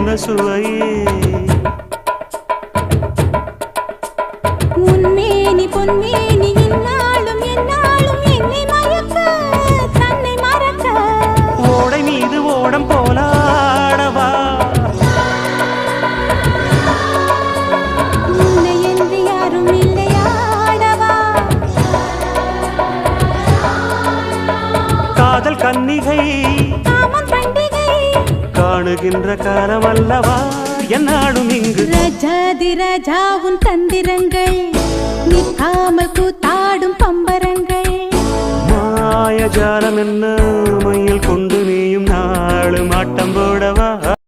என்ன சுவையே உன்மேனி பொன்மேனி இந்நாளும் எந்நாளும் என்னை மயக்க தன்னை மறக்க ஓடை மீது ஓடம் போலாடவா உன்னை என்று யாரும் இல்லையாடவா காதல் கன்னிகை காமம் பண்டிகை காணுகின்ற காலம் அல்லவா என்னாடும் இங்கு ரஜாதி ராஜாவும் தந்திரங்கள் நிற்காமல் கூத்தாடும் பம்பரங்கள் மாயஜாலம் என்ன மையில் கொண்டு நீயும் நாளும் ஆட்டம் போடவா